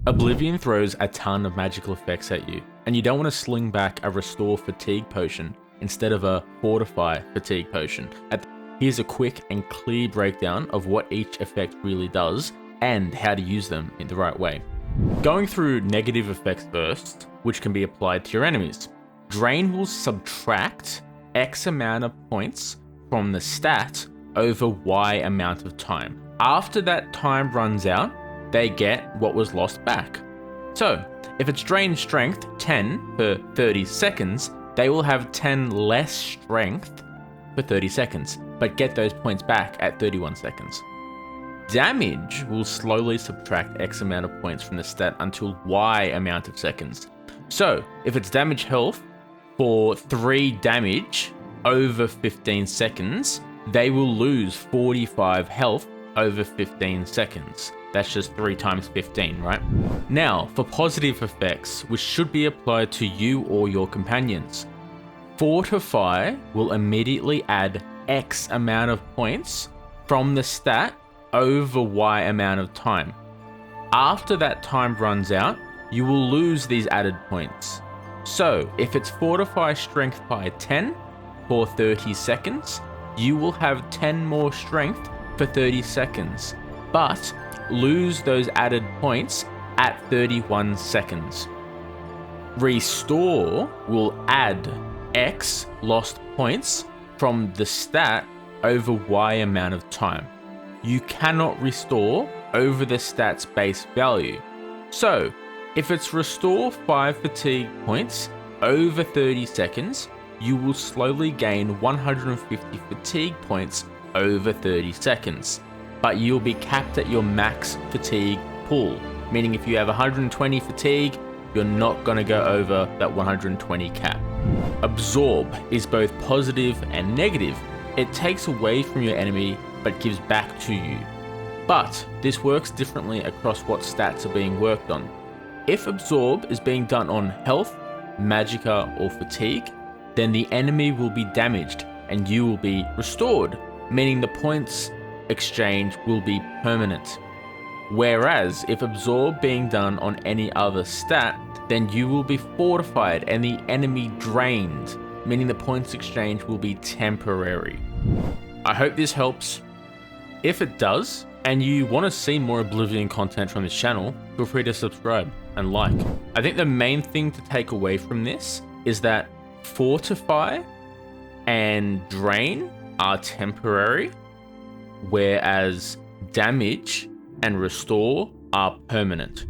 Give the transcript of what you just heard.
Oblivion throws a ton of magical effects at you, and you don't want to sling back a restore fatigue potion instead of a fortify fatigue potion. Here's a quick and clear breakdown of what each effect really does and how to use them in the right way. Going through negative effects first, which can be applied to your enemies. Drain will subtract X amount of points from the stat over Y amount of time. After that time runs out, they get what was lost back. So, if it's drain strength 10 for 30 seconds, they will have 10 less strength for 30 seconds, but get those points back at 31 seconds. Damage will slowly subtract X amount of points from the stat until Y amount of seconds. So, if it's damage health for 3 damage over 15 seconds, they will lose 45 health over 15 seconds. That's just 3 times 15, right? Now, for positive effects, which should be applied to you or your companions. Fortify will immediately add X amount of points from the stat over Y amount of time. After that time runs out, you will lose these added points. So, if it's Fortify strength by 10 for 30 seconds, you will have 10 more strength for 30 seconds, but lose those added points at 31 seconds. Restore will add X lost points from the stat over Y amount of time. You cannot restore over the stat's base value. So, if it's restore 5 fatigue points over 30 seconds, you will slowly gain 150 fatigue points over 30 seconds. But you'll be capped at your max fatigue pool, meaning if you have 120 fatigue, you're not going to go over that 120 cap. Absorb is both positive and negative. It takes away from your enemy, but gives back to you. But this works differently across what stats are being worked on. If Absorb is being done on health, magicka, or fatigue, then the enemy will be damaged and you will be restored, meaning the points exchange will be permanent. Whereas if Absorb being done on any other stat, then you will be fortified and the enemy drained, meaning the points exchange will be temporary. I hope this helps. If it does, and you want to see more Oblivion content from this channel, feel free to subscribe and like. I think the main thing to take away from this is that Fortify and Drain are temporary, whereas damage and restore are permanent.